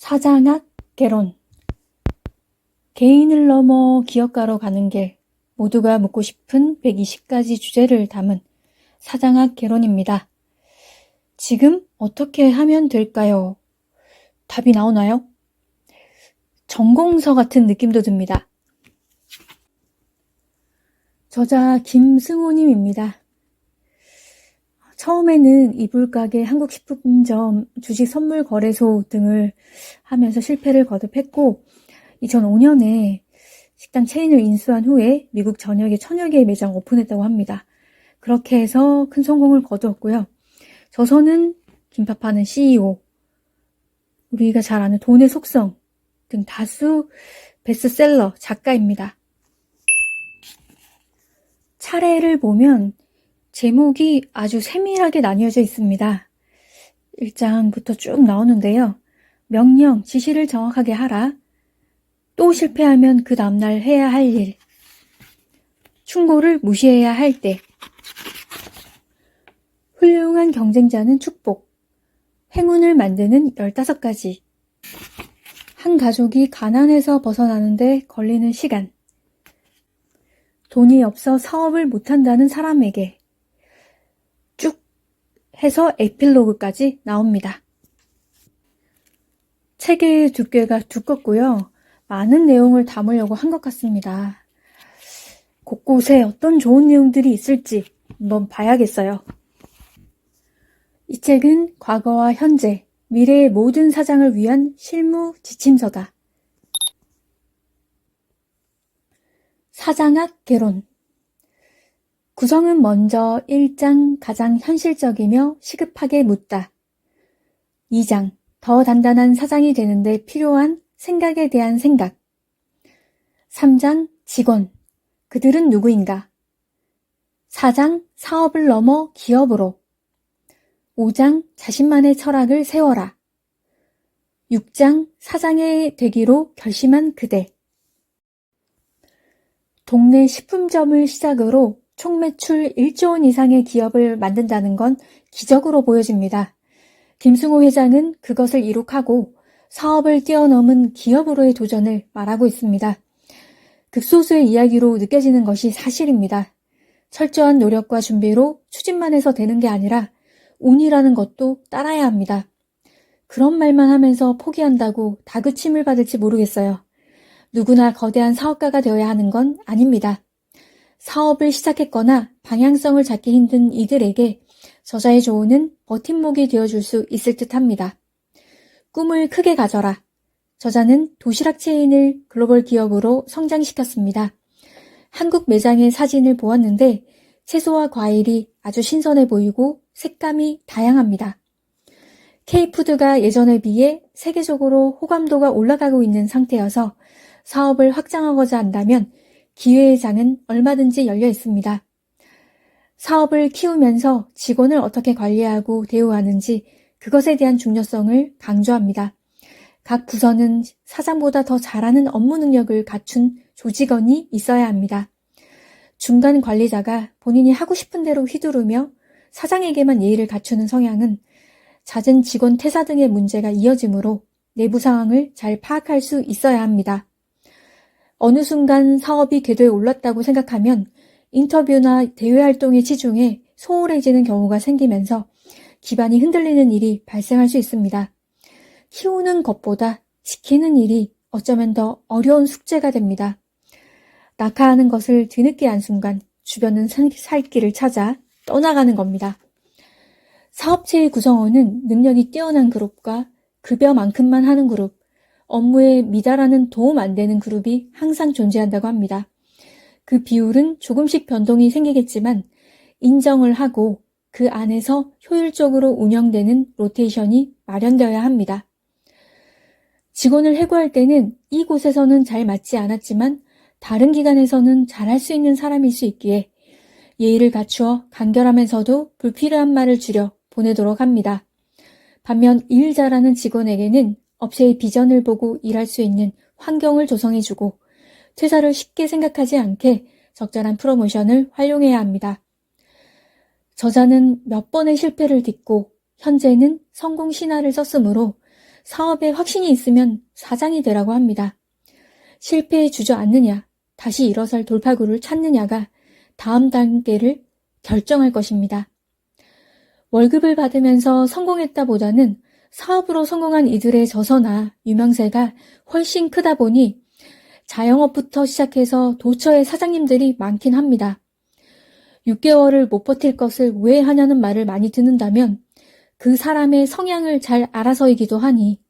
사장학 개론. 개인을 넘어 기업가로 가는 길, 모두가 묻고 싶은 120가지 주제를 담은 사장학 개론입니다. 지금 어떻게 하면 될까요? 답이 나오나요? 전공서 같은 느낌도 듭니다. 저자 김승호님입니다. 처음에는 이불가게, 한국식품점, 주식선물거래소 등을 하면서 실패를 거듭했고 2005년에 식당 체인을 인수한 후에 미국 전역에 1000여 개의 매장 오픈했다고 합니다. 그렇게 해서 큰 성공을 거두었고요. 저서는 김밥하는 CEO, 우리가 잘 아는 돈의 속성 등 다수 베스트셀러 작가입니다. 차례를 보면 제목이 아주 세밀하게 나뉘어져 있습니다. 1장부터 쭉 나오는데요. 명령, 지시를 정확하게 하라. 또 실패하면 그 다음날 해야 할 일. 충고를 무시해야 할 때. 훌륭한 경쟁자는 축복. 행운을 만드는 15가지. 한 가족이 가난에서 벗어나는데 걸리는 시간. 돈이 없어 사업을 못한다는 사람에게. 쭉 해서 에필로그까지 나옵니다. 책의 두께가 두껍고요. 많은 내용을 담으려고 한 것 같습니다. 곳곳에 어떤 좋은 내용들이 있을지 한번 봐야겠어요. 이 책은 과거와 현재, 미래의 모든 사장을 위한 실무 지침서다. 사장학 개론. 구성은 먼저 1장 가장 현실적이며 시급하게 묻다. 2장 더 단단한 사장이 되는데 필요한 생각에 대한 생각. 3장 직원. 그들은 누구인가? 4장 사업을 넘어 기업으로. 5장 자신만의 철학을 세워라. 6장 사장이 되기로 결심한 그대. 동네 식품점을 시작으로 총 매출 1조 원 이상의 기업을 만든다는 건 기적으로 보여집니다. 김승호 회장은 그것을 이룩하고 사업을 뛰어넘은 기업으로의 도전을 말하고 있습니다. 극소수의 이야기로 느껴지는 것이 사실입니다. 철저한 노력과 준비로 추진만 해서 되는 게 아니라 운이라는 것도 따라야 합니다. 그런 말만 하면서 포기한다고 다그침을 받을지 모르겠어요. 누구나 거대한 사업가가 되어야 하는 건 아닙니다. 사업을 시작했거나 방향성을 잡기 힘든 이들에게 저자의 조언은 버팀목이 되어줄 수 있을 듯 합니다. 꿈을 크게 가져라. 저자는 도시락 체인을 글로벌 기업으로 성장시켰습니다. 한국 매장의 사진을 보았는데 채소와 과일이 아주 신선해 보이고 색감이 다양합니다. K푸드가 예전에 비해 세계적으로 호감도가 올라가고 있는 상태여서 사업을 확장하고자 한다면 기회의 장은 얼마든지 열려 있습니다. 사업을 키우면서 직원을 어떻게 관리하고 대우하는지 그것에 대한 중요성을 강조합니다. 각 부서는 사장보다 더 잘하는 업무 능력을 갖춘 조직원이 있어야 합니다. 중간 관리자가 본인이 하고 싶은 대로 휘두르며 사장에게만 예의를 갖추는 성향은 잦은 직원 퇴사 등의 문제가 이어지므로 내부 상황을 잘 파악할 수 있어야 합니다. 어느 순간 사업이 궤도에 올랐다고 생각하면 인터뷰나 대외 활동에 치중해 소홀해지는 경우가 생기면서 기반이 흔들리는 일이 발생할 수 있습니다. 키우는 것보다 지키는 일이 어쩌면 더 어려운 숙제가 됩니다. 낙하하는 것을 뒤늦게 안 순간 주변은 살 길을 찾아 떠나가는 겁니다. 사업체의 구성원은 능력이 뛰어난 그룹과 급여만큼만 하는 그룹, 업무에 미달하는 도움 안 되는 그룹이 항상 존재한다고 합니다. 그 비율은 조금씩 변동이 생기겠지만 인정을 하고 그 안에서 효율적으로 운영되는 로테이션이 마련되어야 합니다. 직원을 해고할 때는 이곳에서는 잘 맞지 않았지만 다른 기관에서는 잘할 수 있는 사람일 수 있기에 예의를 갖추어 간결하면서도 불필요한 말을 줄여 보내도록 합니다. 반면 일 잘하는 직원에게는 업체의 비전을 보고 일할 수 있는 환경을 조성해주고 퇴사를 쉽게 생각하지 않게 적절한 프로모션을 활용해야 합니다. 저자는 몇 번의 실패를 딛고 현재는 성공 신화를 썼으므로 사업에 확신이 있으면 사장이 되라고 합니다. 실패에 주저앉느냐, 다시 일어설 돌파구를 찾느냐가 다음 단계를 결정할 것입니다. 월급을 받으면서 성공했다보다는 사업으로 성공한 이들의 저서나 유명세가 훨씬 크다 보니 자영업부터 시작해서 도처의 사장님들이 많긴 합니다. 6개월을 못 버틸 것을 왜 하냐는 말을 많이 듣는다면 그 사람의 성향을 잘 알아서이기도 하니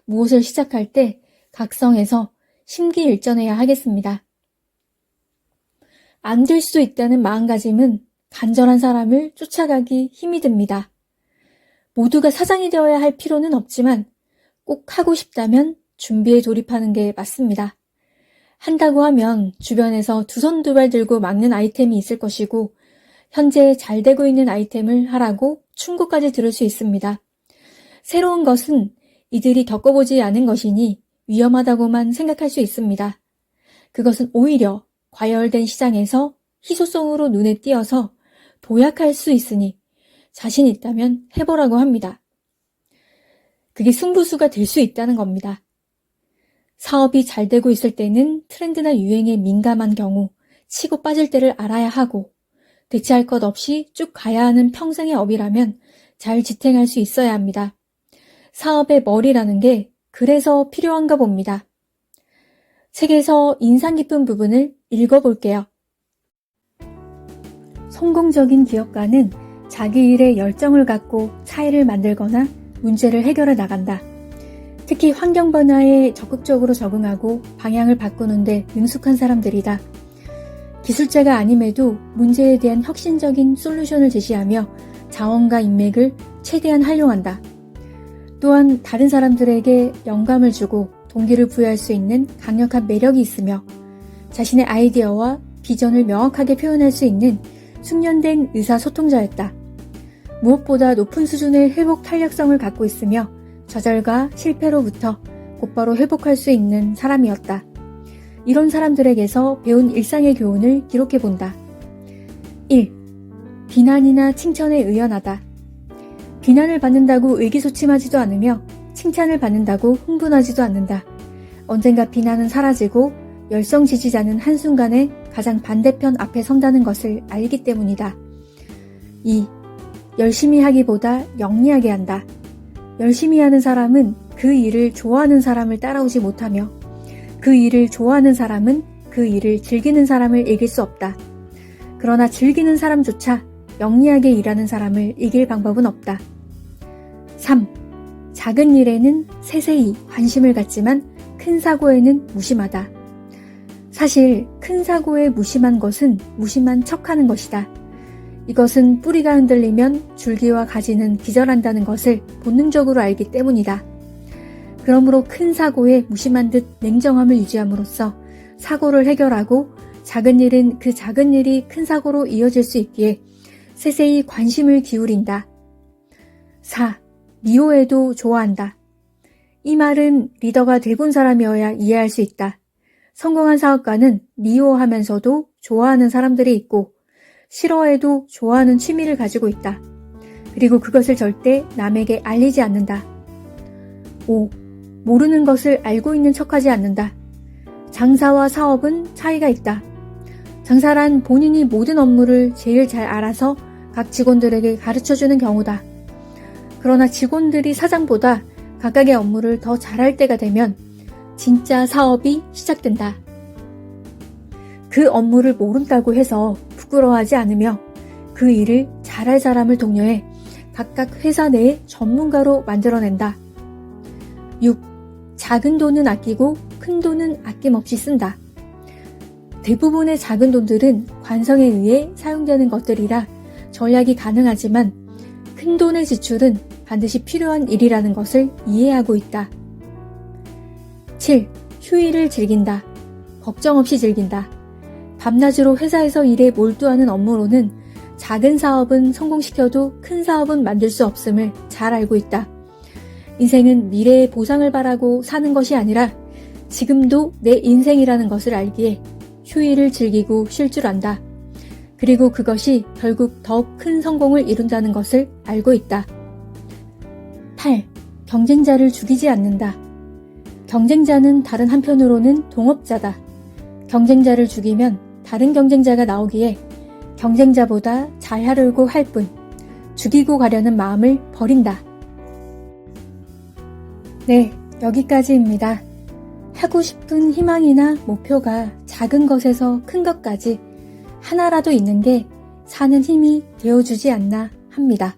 무엇을 시작할 때 각성해서 심기일전해야 하겠습니다. 안 될 수 있다는 마음가짐은 간절한 사람을 쫓아가기 힘이 듭니다. 모두가 사장이 되어야 할 필요는 없지만 꼭 하고 싶다면 준비에 돌입하는 게 맞습니다. 한다고 하면 주변에서 두 손 두 발 들고 막는 아이템이 있을 것이고 현재 잘 되고 있는 아이템을 하라고 충고까지 들을 수 있습니다. 새로운 것은 이들이 겪어보지 않은 것이니 위험하다고만 생각할 수 있습니다. 그것은 오히려 과열된 시장에서 희소성으로 눈에 띄어서 도약할 수 있으니 자신 있다면 해보라고 합니다. 그게 승부수가 될 수 있다는 겁니다. 사업이 잘 되고 있을 때는 트렌드나 유행에 민감한 경우 치고 빠질 때를 알아야 하고 대체할 것 없이 쭉 가야 하는 평생의 업이라면 잘 지탱할 수 있어야 합니다. 사업의 머리라는 게 그래서 필요한가 봅니다. 책에서 인상 깊은 부분을 읽어볼게요. 성공적인 기업가는 자기 일에 열정을 갖고 차이를 만들거나 문제를 해결해 나간다. 특히 환경 변화에 적극적으로 적응하고 방향을 바꾸는데 능숙한 사람들이다. 기술자가 아님에도 문제에 대한 혁신적인 솔루션을 제시하며 자원과 인맥을 최대한 활용한다. 또한 다른 사람들에게 영감을 주고 동기를 부여할 수 있는 강력한 매력이 있으며 자신의 아이디어와 비전을 명확하게 표현할 수 있는 숙련된 의사소통자였다. 무엇보다 높은 수준의 회복 탄력성을 갖고 있으며 좌절과 실패로부터 곧바로 회복할 수 있는 사람이었다. 이런 사람들에게서 배운 일상의 교훈을 기록해본다. 1. 비난이나 칭찬에 의연하다. 비난을 받는다고 의기소침하지도 않으며 칭찬을 받는다고 흥분하지도 않는다. 언젠가 비난은 사라지고 열성 지지자는 한순간에 가장 반대편 앞에 선다는 것을 알기 때문이다. 2. 열심히 하기보다 영리하게 한다. 열심히 하는 사람은 그 일을 좋아하는 사람을 따라오지 못하며 그 일을 좋아하는 사람은 그 일을 즐기는 사람을 이길 수 없다. 그러나 즐기는 사람조차 영리하게 일하는 사람을 이길 방법은 없다. 3. 작은 일에는 세세히 관심을 갖지만 큰 사고에는 무심하다. 사실 큰 사고에 무심한 것은 무심한 척하는 것이다. 이것은 뿌리가 흔들리면 줄기와 가지는 기절한다는 것을 본능적으로 알기 때문이다. 그러므로 큰 사고에 무심한 듯 냉정함을 유지함으로써 사고를 해결하고 작은 일은 그 작은 일이 큰 사고로 이어질 수 있기에 세세히 관심을 기울인다. 4. 미워해도 좋아한다. 이 말은 리더가 돼본 사람이어야 이해할 수 있다. 성공한 사업가는 미워하면서도 좋아하는 사람들이 있고 싫어해도 좋아하는 취미를 가지고 있다. 그리고 그것을 절대 남에게 알리지 않는다. 5. 모르는 것을 알고 있는 척하지 않는다. 장사와 사업은 차이가 있다. 장사란 본인이 모든 업무를 제일 잘 알아서 각 직원들에게 가르쳐주는 경우다. 그러나 직원들이 사장보다 각각의 업무를 더 잘할 때가 되면 진짜 사업이 시작된다. 그 업무를 모른다고 해서 부끄러워하지 않으며 그 일을 잘할 사람을 독려해 각각 회사 내의 전문가로 만들어낸다. 6. 작은 돈은 아끼고 큰 돈은 아낌없이 쓴다. 대부분의 작은 돈들은 관성에 의해 사용되는 것들이라 절약이 가능하지만 큰 돈의 지출은 반드시 필요한 일이라는 것을 이해하고 있다. 7. 휴일을 즐긴다. 걱정 없이 즐긴다. 밤낮으로 회사에서 일에 몰두하는 업무로는 작은 사업은 성공시켜도 큰 사업은 만들 수 없음을 잘 알고 있다. 인생은 미래의 보상을 바라고 사는 것이 아니라 지금도 내 인생이라는 것을 알기에 휴일을 즐기고 쉴 줄 안다. 그리고 그것이 결국 더 큰 성공을 이룬다는 것을 알고 있다. 8. 경쟁자를 죽이지 않는다. 경쟁자는 다른 한편으로는 동업자다. 경쟁자를 죽이면 다른 경쟁자가 나오기에 경쟁자보다 잘 하려고 할 뿐 죽이고 가려는 마음을 버린다. 네, 여기까지입니다. 하고 싶은 희망이나 목표가 작은 것에서 큰 것까지 하나라도 있는 게 사는 힘이 되어주지 않나 합니다.